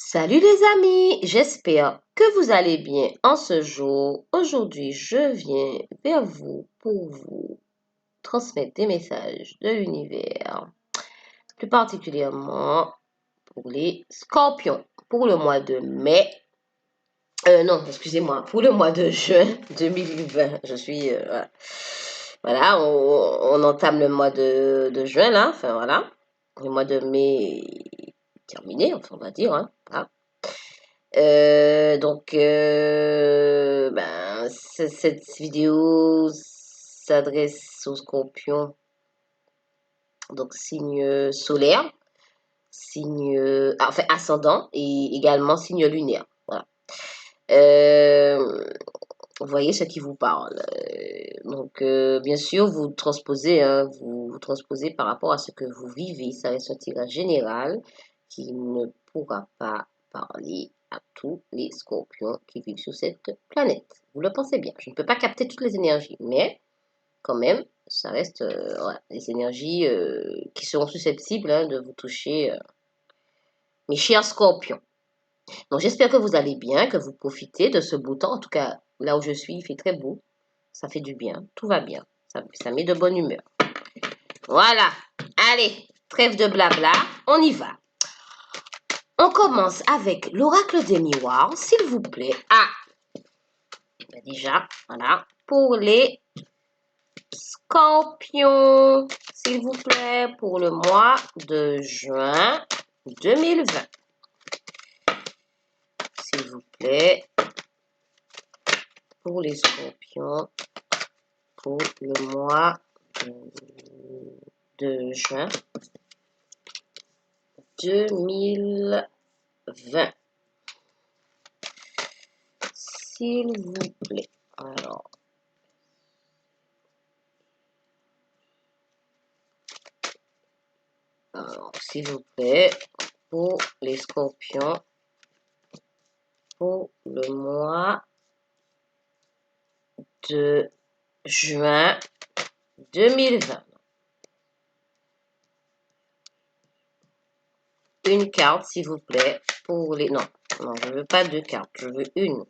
Salut les amis, j'espère que vous allez bien en ce jour. Aujourd'hui, je viens vers vous pour vous transmettre des messages de l'univers, plus particulièrement pour les scorpions, pour le mois de mai. Non, excusez-moi, pour le mois de juin 2020. Voilà, on entame le mois de juin là, enfin voilà. Le mois de mai est terminé, enfin, on va dire, hein, voilà. Cette vidéo s'adresse aux scorpions, donc signe solaire, signe enfin ascendant et également signe lunaire. Voilà. Euh, vous voyez ce qui vous parle. Bien sûr, vous transposez, hein, vous transposez par rapport à ce que vous vivez. Ça reste un tirage général qui ne pourra pas parler à tous les scorpions qui vivent sur cette planète. Vous le pensez bien. Je ne peux pas capter toutes les énergies, mais quand même, ça reste voilà, des énergies qui seront susceptibles hein, de vous toucher, mes chers scorpions. Donc, j'espère que vous allez bien, que vous profitez de ce beau temps. En tout cas, là où je suis, il fait très beau. Ça fait du bien. Tout va bien. Ça met de bonne humeur. Voilà. Allez, trêve de blabla. On y va. On commence avec l'oracle des miroirs, s'il vous plaît. Ah, déjà, voilà. Pour les scorpions, s'il vous plaît, pour le mois de juin 2020. S'il vous plaît, pour les scorpions, pour le mois de juin 2020. S'il vous plaît. Alors, s'il vous plaît, pour les scorpions, pour le mois de juin 2020. Une carte, s'il vous plaît, pour les... Non, je ne veux pas deux cartes, je veux une.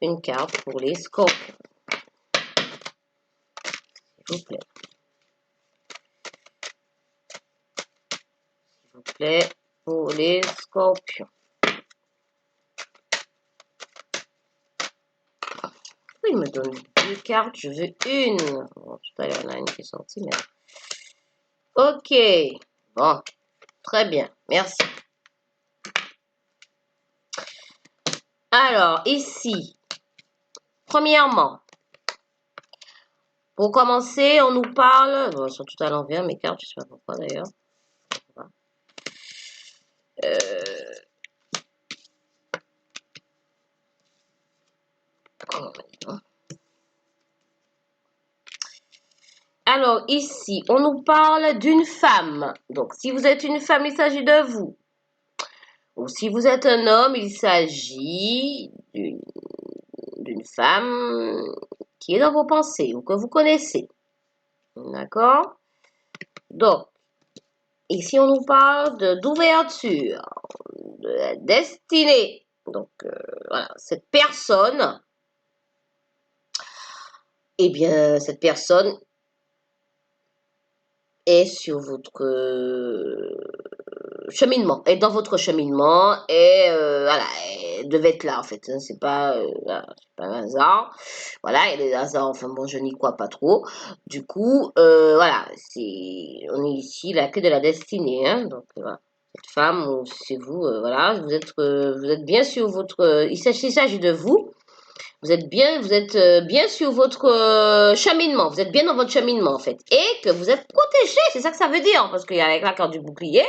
Une carte pour les scorpions. S'il vous plaît. S'il vous plaît, pour les scorpions. Pourquoi il me donne deux cartes? Je veux une. Bon, tout à l'heure, il y en a une qui est sortie, mais... Ok. Bon, très bien. Merci. Alors, ici, premièrement, pour commencer, on nous parle... Bon, elles sont toutes à l'envers, mes cartes, je ne sais pas pourquoi d'ailleurs. Alors, ici, on nous parle d'une femme. Donc, si vous êtes une femme, il s'agit de vous. Ou si vous êtes un homme, il s'agit d'une femme qui est dans vos pensées ou que vous connaissez. D'accord? Donc, ici, on nous parle d'ouverture, de la destinée. Donc, voilà, cette personne, eh bien, cette personne est sur votre cheminement, est dans votre cheminement et voilà, elle devait être là en fait. Hein, voilà, c'est pas un hasard. Voilà, et les hasards, enfin bon, je n'y crois pas trop. Du coup, voilà, on est ici la clé de la destinée. Hein, donc voilà, cette femme, ou c'est vous, voilà, vous êtes bien sur votre. Il s'agit de vous. Vous êtes bien sur votre cheminement. Vous êtes bien dans votre cheminement en fait, et que vous êtes protégé. C'est ça que ça veut dire, parce qu'il y a avec la carte du bouclier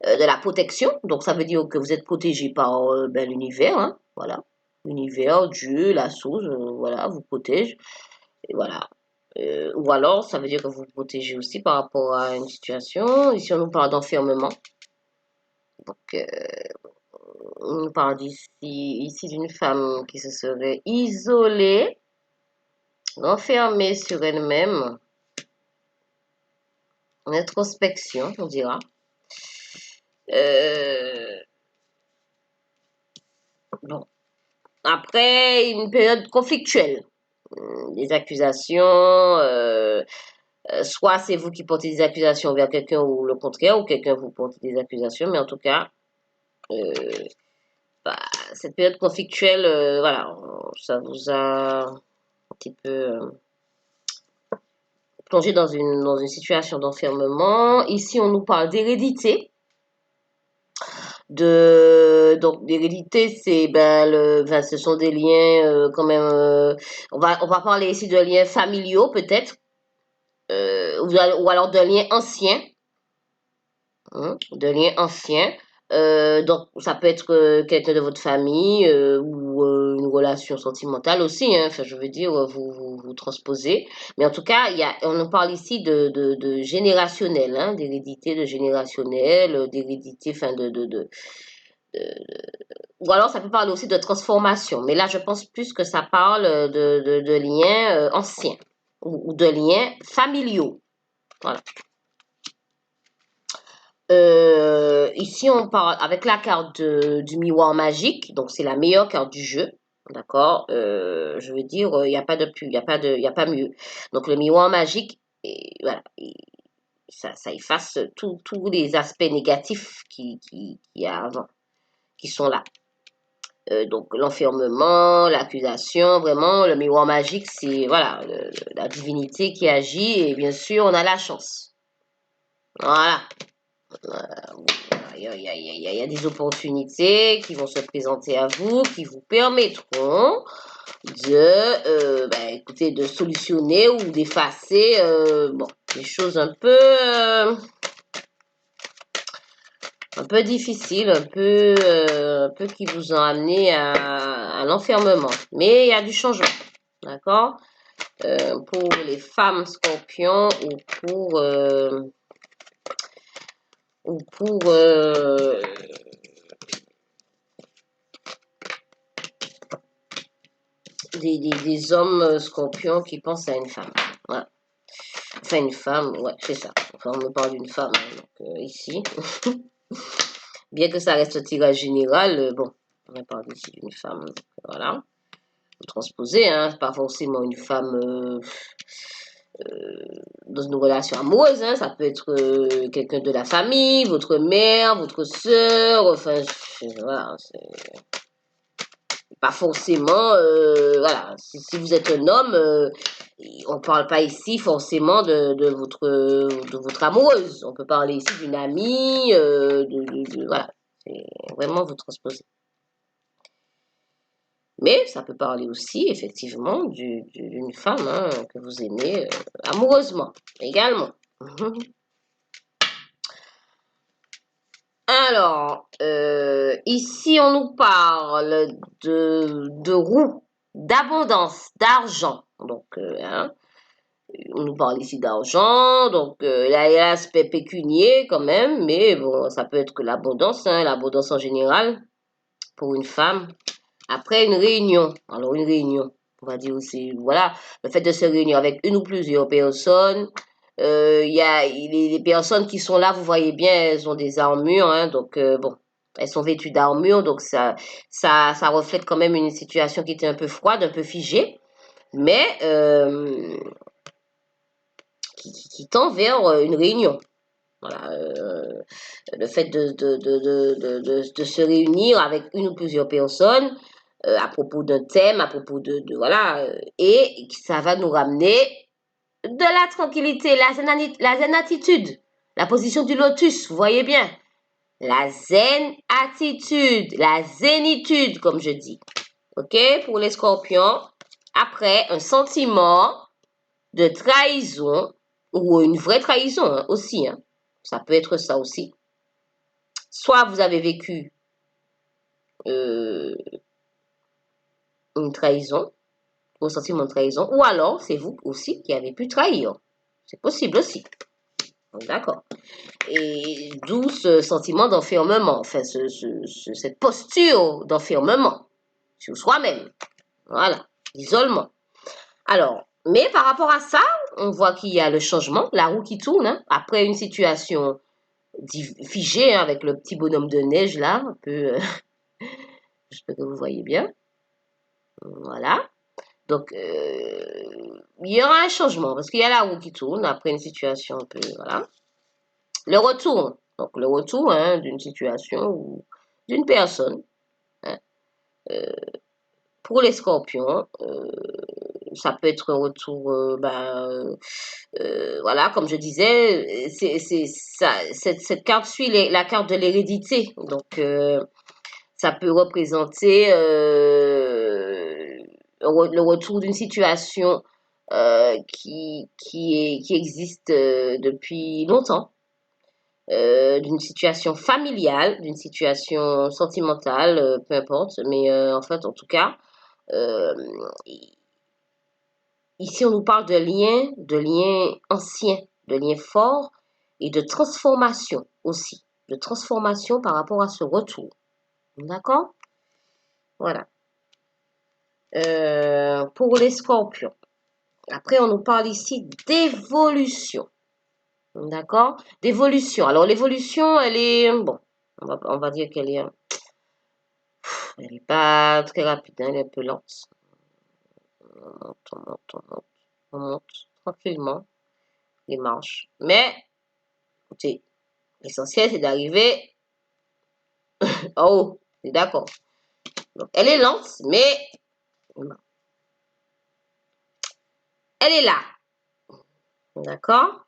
de la protection. Donc, ça veut dire que vous êtes protégé par l'univers. Hein, voilà. L'univers, Dieu, la source, voilà, vous protège. Et voilà. Ou alors, ça veut dire que vous vous protégez aussi par rapport à une situation. Ici, on nous parle d'enfermement. Donc, on nous parle ici d'une femme qui se serait isolée, enfermée sur elle-même, en introspection, on dira. après une période conflictuelle. Des accusations, soit c'est vous qui portez des accusations vers quelqu'un ou le contraire, ou quelqu'un vous porte des accusations, mais en tout cas, euh, bah, cette période conflictuelle, voilà, ça vous a un petit peu plongé dans une situation d'enfermement. Ici, on nous parle d'hérédité. Donc d'hérédité, c'est ce sont des liens quand même. On va parler ici de liens familiaux peut-être, ou alors de liens anciens. De liens anciens. Donc, ça peut être quelqu'un de votre famille ou une relation sentimentale aussi. Hein. Enfin, je veux dire, vous transposez. Mais en tout cas, on nous parle ici de générationnel, hein, d'hérédité, de générationnel, d'hérédité, enfin, ou alors, ça peut parler aussi de transformation. Mais là, je pense plus que ça parle de liens anciens ou de liens familiaux. Voilà. Ici, on parle avec la carte du miroir magique. Donc, c'est la meilleure carte du jeu. D'accord? Je veux dire, il n'y a pas de plus, il y a pas mieux. Donc, le miroir magique, et voilà, ça efface tous les aspects négatifs qu'il y a avant, qui sont là. Donc, l'enfermement, l'accusation, vraiment, le miroir magique, c'est, voilà, la divinité qui agit. Et bien sûr, on a la chance. Voilà. Il y a des opportunités qui vont se présenter à vous, qui vous permettront écoutez, de solutionner ou d'effacer des choses un peu difficiles, un peu qui vous ont amené à l'enfermement. Mais il y a du changement, d'accord? Pour les femmes scorpions ou pour des hommes scorpions qui pensent à une femme. Ouais. Enfin, une femme, ouais, c'est ça. Enfin, on me parle d'une femme, hein, donc, ici. Bien que ça reste un tirage général, bon, on va parler ici d'une femme. Voilà. Vous transposez, hein, pas forcément une femme dans une relation amoureuse, hein, ça peut être quelqu'un de la famille, votre mère, votre soeur, enfin, voilà, c'est pas forcément, voilà, si vous êtes un homme, on parle pas ici forcément de votre amoureuse. On peut parler ici d'une amie, voilà, c'est vraiment vous transposez. Mais ça peut parler aussi, effectivement, d'une femme hein, que vous aimez amoureusement, également. Alors, ici, on nous parle de roues, d'abondance, d'argent. Donc, hein, on nous parle ici d'argent. Donc, là, il y a l'aspect pécunier quand même. Mais bon, ça peut être que l'abondance, hein, l'abondance en général pour une femme. Après, une réunion. Alors, une réunion, on va dire aussi, voilà, le fait de se réunir avec une ou plusieurs personnes. Il y a les personnes qui sont là, vous voyez bien, elles ont des armures, hein, donc bon, elles sont vêtues d'armure, donc ça reflète quand même une situation qui était un peu froide, un peu figée, mais qui tend vers une réunion. Voilà, le fait de se réunir avec une ou plusieurs personnes à propos d'un thème, à propos voilà, et ça va nous ramener de la tranquillité, la zen attitude, la position du lotus, vous voyez bien. La zen attitude, la zénitude, comme je dis. OK? Pour les scorpions, après un sentiment de trahison, ou une vraie trahison hein, aussi, hein. Ça peut être ça aussi. Soit vous avez vécu euh, une trahison, un sentiment de trahison, ou alors c'est vous aussi qui avez pu trahir. C'est possible aussi. D'accord. Et d'où ce sentiment d'enfermement, enfin cette posture d'enfermement sur soi-même. Voilà, l'isolement. Alors, mais par rapport à ça, on voit qu'il y a le changement, la roue qui tourne, hein, après une situation figée hein, avec le petit bonhomme de neige là, un peu, j'espère que vous voyez bien. Voilà. Donc, il y aura un changement parce qu'il y a la roue qui tourne après une situation un peu, voilà. Le retour, donc le retour hein, d'une situation ou d'une personne. Hein, pour les scorpions, ça peut être un retour, voilà, comme je disais, cette carte suit la carte de l'hérédité. Donc, ça peut représenter le retour d'une situation qui existe depuis longtemps, d'une situation familiale, d'une situation sentimentale, peu importe, mais en fait, en tout cas, euh, ici, on nous parle de liens anciens, de liens forts et de transformation aussi, de transformation par rapport à ce retour. D'accord? Voilà. Pour les scorpions. Après, on nous parle ici d'évolution. D'accord? D'évolution. Alors, l'évolution, elle est, bon, on va dire elle est pas très rapide, hein, elle est un peu lente. On monte tranquillement les marches. Mais, écoutez, l'essentiel, c'est d'arriver en haut. C'est d'accord. Donc, elle est lente, mais elle est là. D'accord?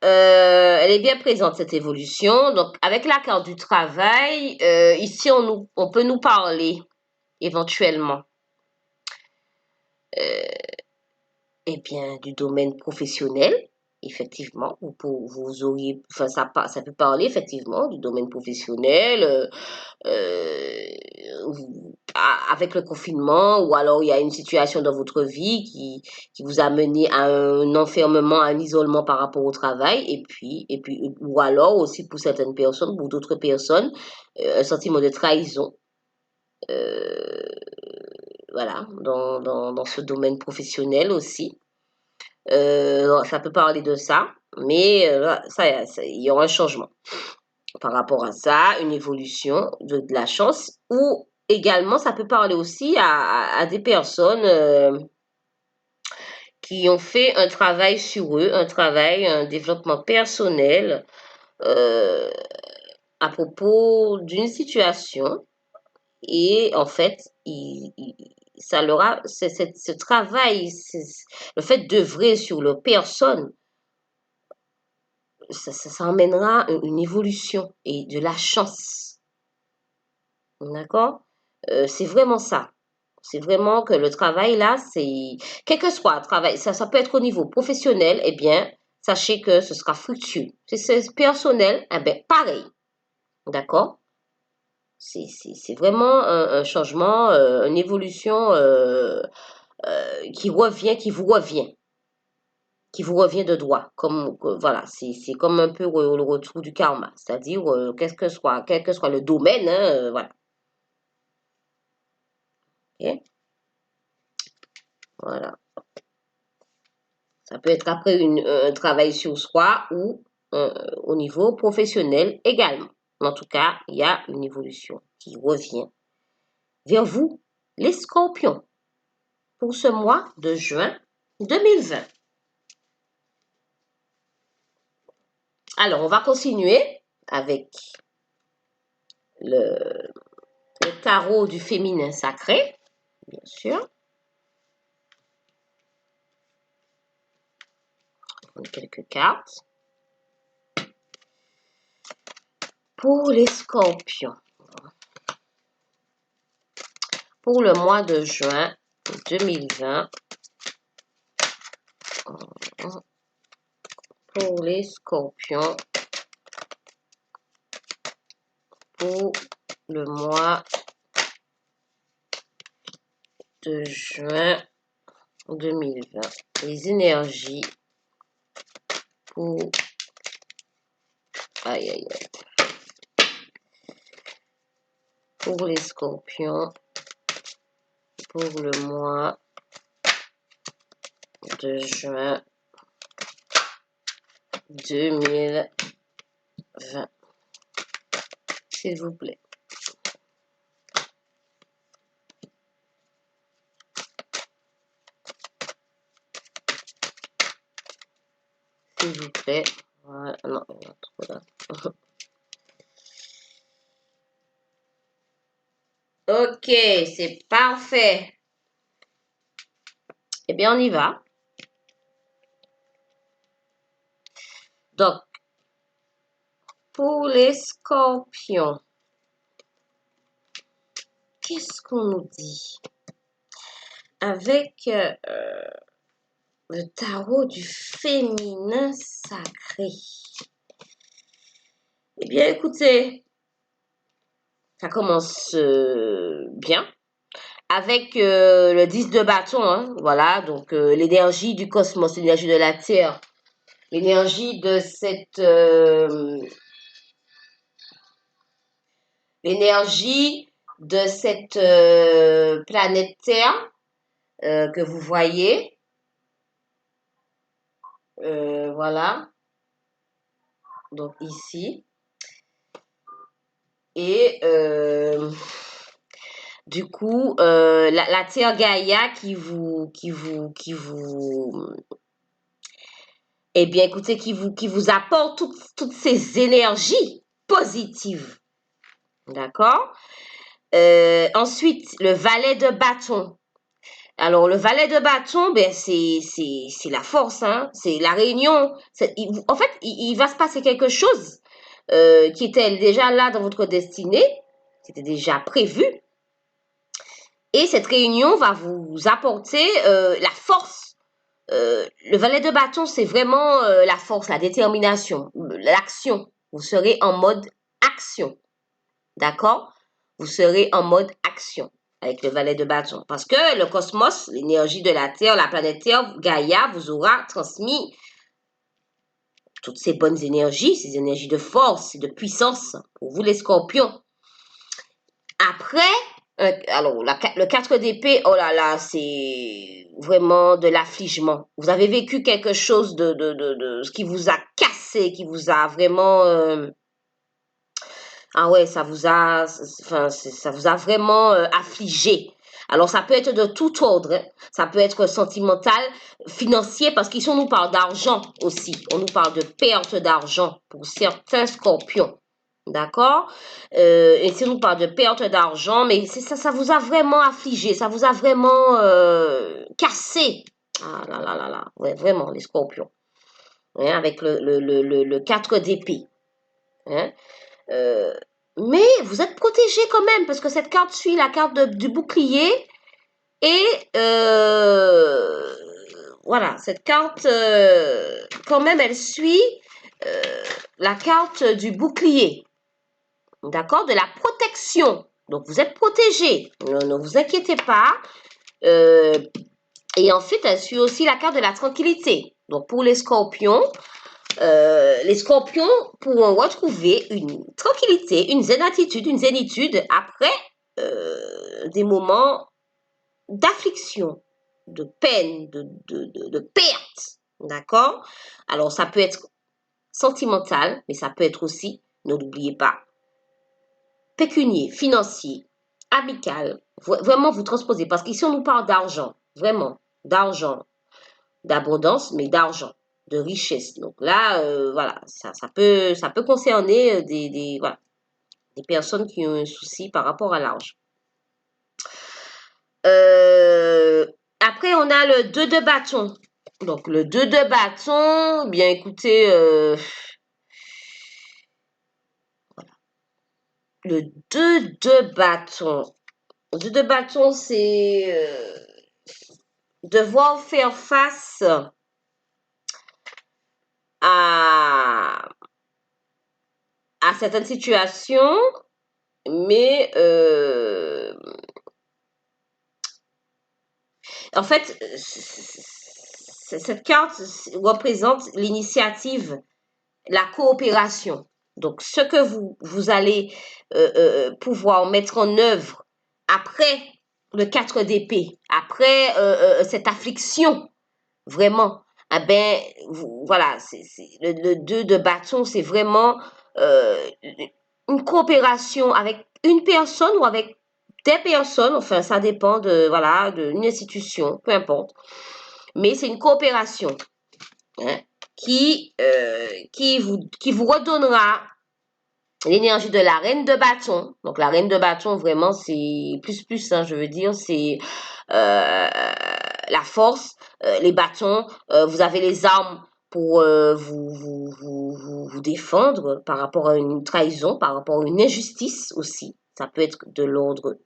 Elle est bien présente, cette évolution. Donc, avec la carte du travail, ici, on peut nous parler éventuellement eh bien, du domaine professionnel. Effectivement, vous auriez, enfin, ça peut parler effectivement du domaine professionnel, avec le confinement, ou alors il y a une situation dans votre vie qui vous a mené à un enfermement, à un isolement par rapport au travail, ou alors aussi pour certaines personnes, pour d'autres personnes, un sentiment de trahison, euh, voilà, dans ce domaine professionnel aussi. Ça peut parler de ça, mais il y aura un changement par rapport à ça, une évolution de la chance, ou également ça peut parler aussi à des personnes qui ont fait un travail sur eux, un développement personnel euh, à propos d'une situation et en fait, ça leur a, ce travail, le fait d'œuvrer sur leur personne, ça emmènera une évolution et de la chance. D'accord? C'est vraiment ça. C'est vraiment que le travail là, c'est quel que soit le travail, ça peut être au niveau professionnel, eh bien, sachez que ce sera fructueux. Si c'est personnel, eh bien, pareil. D'accord? C'est vraiment un changement, une évolution qui vous revient de droit. Voilà, c'est comme un peu le retour du karma. C'est-à-dire, quel que soit le domaine, hein, voilà. Ok. Voilà. Ça peut être après un travail sur soi ou au niveau professionnel également. En tout cas, il y a une évolution qui revient vers vous, les scorpions, pour ce mois de juin 2020. Alors, on va continuer avec le, le tarot du féminin sacré, bien sûr. Quelques cartes. Pour les scorpions, pour le mois de juin 2020, pour les scorpions, pour le mois de juin 2020, les énergies pour... Aïe, aïe, aïe. Pour les scorpions, pour le mois de juin 2020. S'il vous plaît. vous plaît. Voilà. Non, trop là. Ok, c'est parfait. Eh bien, on y va. Donc, pour les scorpions, qu'est-ce qu'on nous dit? Avec le tarot du féminin sacré. Eh bien, écoutez, ça commence bien. Avec le 10 de bâton, hein, voilà, donc l'énergie du cosmos, l'énergie de la Terre, l'énergie de cette... l'énergie de cette planète Terre que vous voyez. Voilà, donc ici. Et du coup, la Terre Gaïa eh bien, écoutez, qui vous apporte toutes ces énergies positives. D'accord? Ensuite, le valet de bâton. Alors, le valet de bâton, ben, c'est la force, hein? C'est la réunion. En fait, il va se passer quelque chose qui était déjà là dans votre destinée. C'était déjà prévu. Et cette réunion va vous apporter la force. Le valet de bâton, c'est vraiment la force, la détermination, l'action. Vous serez en mode action. D'accord? Vous serez en mode action avec le valet de bâton. Parce que le cosmos, l'énergie de la Terre, la planète Terre, Gaïa, vous aura transmis toutes ces bonnes énergies, ces énergies de force et de puissance pour vous les scorpions. Après, alors le 4 d'épée, oh là là, c'est vraiment de l'affligement. Vous avez vécu quelque chose de ce qui vous a cassé, qui vous a vraiment... ah ouais, ça vous a vraiment affligé. Alors, ça peut être de tout ordre, hein. Ça peut être sentimental, financier, parce qu'ici, on nous parle d'argent aussi. On nous parle de perte d'argent pour certains scorpions. D'accord? Et si on nous parle de perte d'argent, mais ça vous a vraiment affligé, ça vous a vraiment cassé. Ah là là là là, ouais, vraiment, les scorpions. Hein, avec le 4 d'épée. Hein? Euh, mais vous êtes protégé quand même, parce que cette carte suit la carte du bouclier. Et voilà, cette carte, quand même, elle suit la carte du bouclier. D'accord? De la protection. Donc, vous êtes protégé. Ne vous inquiétez pas. Et ensuite, elle suit aussi la carte de la tranquillité. Donc, pour les scorpions pourront retrouver une tranquillité, une zénitude, après des moments d'affliction, de peine, de perte. D'accord? Alors, ça peut être sentimental, mais ça peut être aussi, ne l'oubliez pas, pécunier, financier, amical. Vraiment, vous transposez. Parce qu'ici, on nous parle d'argent. Vraiment, d'argent. D'abondance, mais d'argent, de richesse. Donc là, voilà, ça peut concerner voilà, des personnes qui ont un souci par rapport à l'argent. Après, on a le 2 de bâton. Donc, le 2 de bâton, bien écoutez, voilà. Le 2 de bâton. Le 2 de bâton, c'est devoir faire face à certaines situations, mais en fait, cette carte représente l'initiative, la coopération. Donc, ce que vous allez pouvoir mettre en œuvre après le 4 d'épée, après cette affliction, vraiment, eh ben, voilà, le 2 de bâton, c'est vraiment une coopération avec une personne ou avec des personnes, enfin, ça dépend voilà, d'une institution, peu importe. Mais c'est une coopération, hein, qui vous redonnera l'énergie de la reine de bâton. Donc, la reine de bâton, vraiment, c'est plus, hein, je veux dire, c'est la force, les bâtons. Vous avez les armes pour vous défendre par rapport à une trahison, par rapport à une injustice aussi. Ça peut être de l'ordre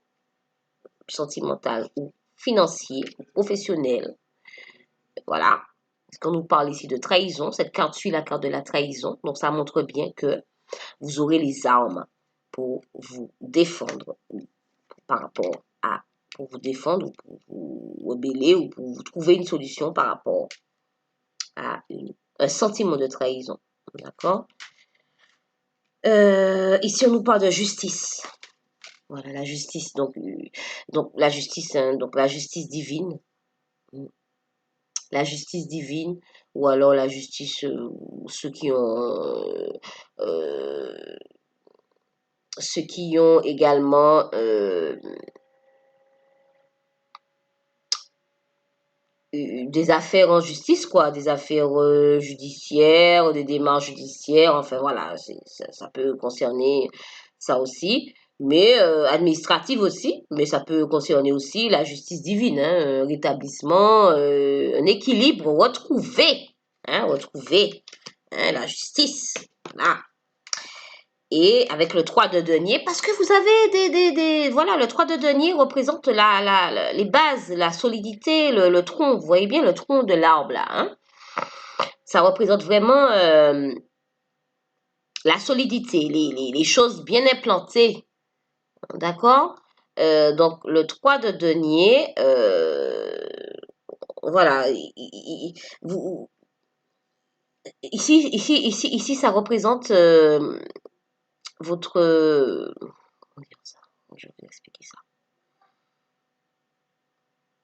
sentimental ou financier ou professionnel. Voilà. Parce qu'on nous parle ici de trahison. Cette carte suit la carte de la trahison. Donc, ça montre bien que vous aurez les armes pour vous défendre par rapport à, pour vous défendre ou pour vous rebeller ou pour vous trouver une solution par rapport à un sentiment de trahison. D'accord? Ici, on nous parle de justice. Voilà, la justice. Donc la justice, hein, donc la justice divine. La justice divine ou alors la justice, ceux qui ont également des affaires en justice, quoi, des affaires judiciaires, des démarches judiciaires, enfin voilà, ça peut concerner ça aussi, mais administrative aussi, mais ça peut concerner aussi la justice divine, hein, un rétablissement, un équilibre retrouvé, hein, la justice, voilà. Et avec le 3 de denier, parce que vous avez voilà, le 3 de denier représente les bases, la solidité, le tronc, vous voyez bien le tronc de l'arbre là, hein? Ça représente vraiment la solidité, les choses bien implantées, d'accord? Donc le 3 de denier, voilà, vous, ici, ça représente votre, comment dire ça? Je vais vous expliquer ça.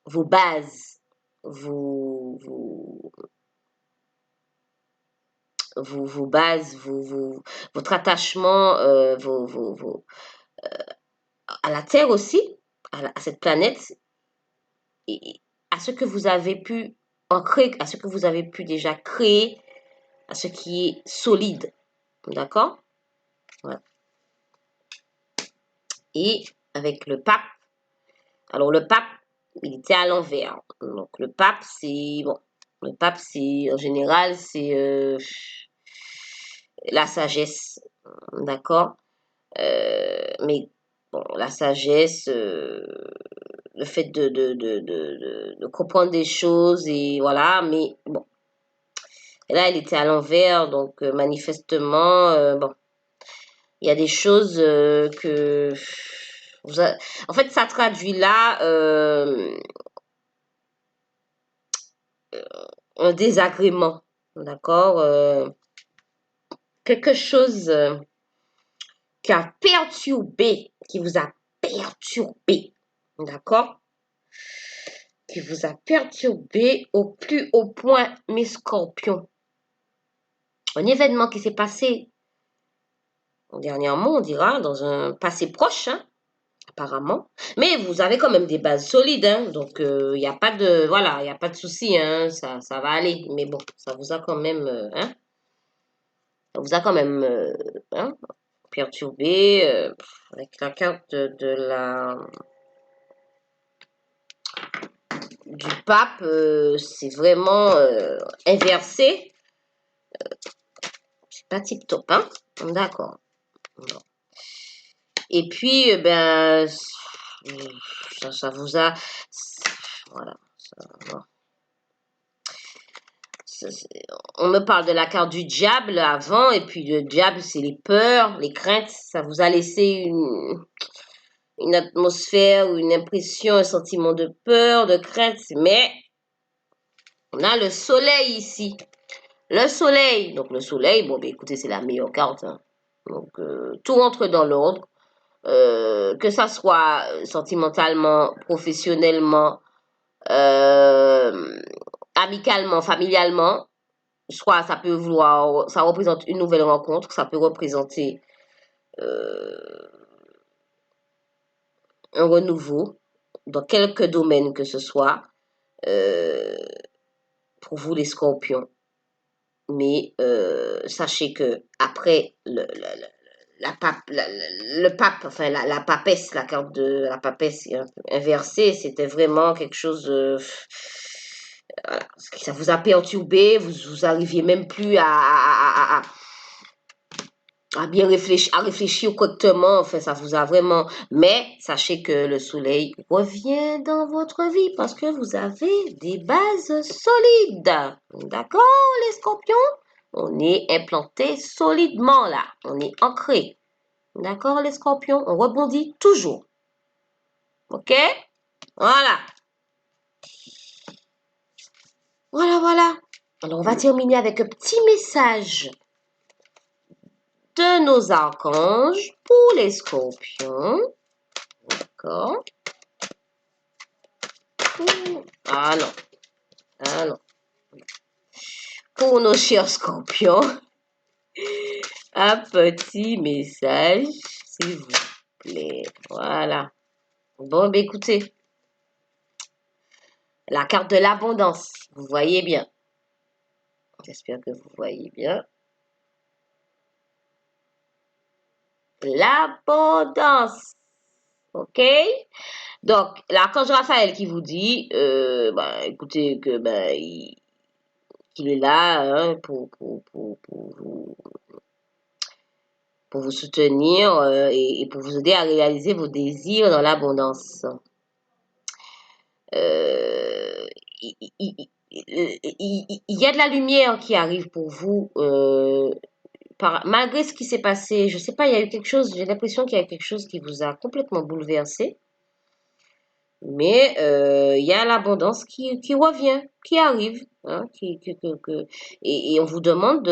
Vos bases, vos, vos bases, votre attachement à la Terre aussi, à cette planète, et à ce que vous avez pu ancrer, à ce que vous avez pu déjà créer, à ce qui est solide. D'accord? Voilà. Et avec le pape, alors le pape, il était à l'envers. Donc le pape, c'est bon. Le pape, c'est en général, c'est la sagesse, d'accord? Mais bon, la sagesse, le fait de comprendre des choses et voilà, mais bon. Et là, elle était à l'envers, donc manifestement, bon, il y a des choses que en fait, ça traduit là un désagrément, d'accord? Quelque chose qui a perturbé, qui vous a perturbé, d'accord? Qui vous a perturbé au plus haut point, mes scorpions. Un événement qui s'est passé dernièrement, on dira, dans un passé proche, hein, apparemment. Mais vous avez quand même des bases solides, hein, donc il n'y a pas de, voilà, il n'y a pas de souci, hein, ça va aller. Mais bon, ça vous a quand même, hein, ça vous a quand même, hein, perturbé avec la carte du pape, c'est vraiment inversé. C'est pas tip top, hein, d'accord. Et puis, ben, ça vous a, voilà. On me parle de la carte du diable avant, et puis le diable, c'est les peurs, les craintes. Ça vous a laissé une atmosphère ou une impression, un sentiment de peur, de crainte. Mais on a le soleil ici. Le soleil. Donc le soleil, bon, ben, écoutez, c'est la meilleure carte, hein. Donc tout rentre dans l'ordre. Que ça soit sentimentalement, professionnellement, amicalement, familialement. Soit ça peut vouloir, ça représente une nouvelle rencontre, ça peut représenter un renouveau dans quelques domaines que ce soit, euh, pour vous les scorpions. Mais sachez que après le pape, enfin la papesse, la carte de la papesse inversée, c'était vraiment quelque chose de... Voilà, ça vous a perturbé, vous arriviez même plus à bien réfléchir, à réfléchir correctement, enfin ça vous a vraiment... Mais sachez que le soleil revient dans votre vie parce que vous avez des bases solides. D'accord, les scorpions? On est implanté solidement là, on est ancré. D'accord, les scorpions? On rebondit toujours. Ok? Voilà. Voilà. Alors, on va terminer avec un petit message de nos archanges pour les scorpions. D'accord? Ah non. Ah non. Pour nos chers scorpions, un petit message, s'il vous plaît. Voilà. Bon, ben écoutez, la carte de l'abondance, vous voyez bien. J'espère que vous voyez bien. L'abondance. OK? Donc, l'archange Raphaël qui vous dit, écoutez, que qu'il est là hein, pour vous soutenir et pour vous aider à réaliser vos désirs dans l'abondance. Il y a de la lumière qui arrive pour vous malgré ce qui s'est passé. Je sais pas, il y a eu quelque chose, j'ai l'impression qu'il y a quelque chose qui vous a complètement bouleversé. Mais il y a l'abondance qui revient, qui arrive, hein, et on vous demande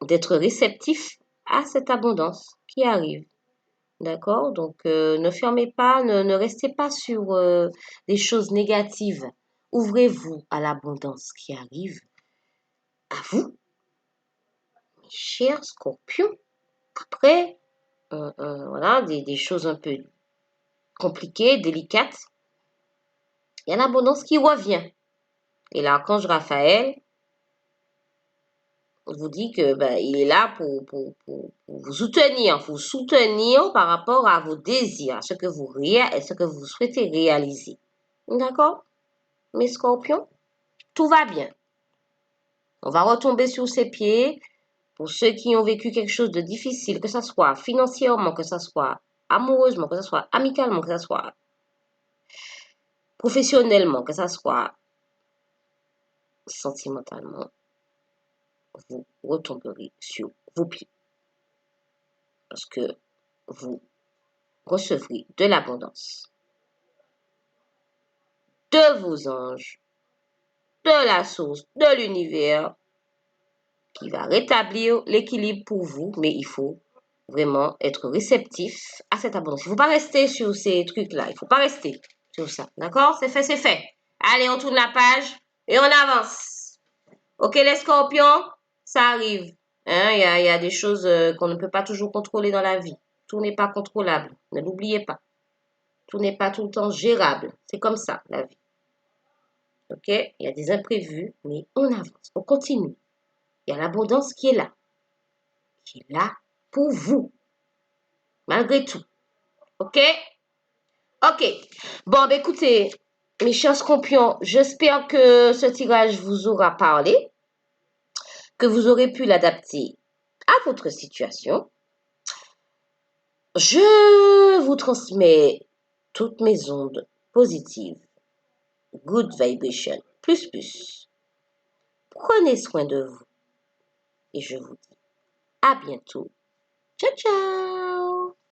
d'être réceptif à cette abondance qui arrive. D'accord? Donc, ne fermez pas, ne restez pas sur des choses négatives. Ouvrez-vous à l'abondance qui arrive à vous, mes chers scorpions. Après, voilà, des choses un peu compliquées, délicates. Il y a l'abondance qui revient. Et l'archange Raphaël vous dit que il est là pour vous soutenir par rapport à vos désirs, à ce que vous souhaitez réaliser. D'accord? Mes scorpions, tout va bien. On va retomber sur ses pieds. Pour ceux qui ont vécu quelque chose de difficile, que ce soit financièrement, que ce soit amoureusement, que ce soit amicalement, que ce soit professionnellement, que ce soit sentimentalement, vous retomberez sur vos pieds. Parce que vous recevrez de l'abondance de vos anges, de la source, de l'univers, qui va rétablir l'équilibre pour vous, mais il faut vraiment être réceptif à cette abondance. Il ne faut pas rester sur ces trucs-là, il ne faut pas rester sur ça, d'accord? C'est fait, c'est fait. Allez, on tourne la page et on avance. Ok, les scorpions, ça arrive. Hein, il y a des choses qu'on ne peut pas toujours contrôler dans la vie. Tout n'est pas contrôlable, ne l'oubliez pas. Tout n'est pas tout le temps gérable. C'est comme ça, la vie. Ok? Il y a des imprévus, mais on avance, on continue. Il y a l'abondance qui est là pour vous, malgré tout. Ok? Ok. Bon, écoutez, mes chers scorpions, j'espère que ce tirage vous aura parlé, que vous aurez pu l'adapter à votre situation. Je vous transmets toutes mes ondes positives, good vibration, plus. Prenez soin de vous et je vous dis à bientôt. Ciao, ciao!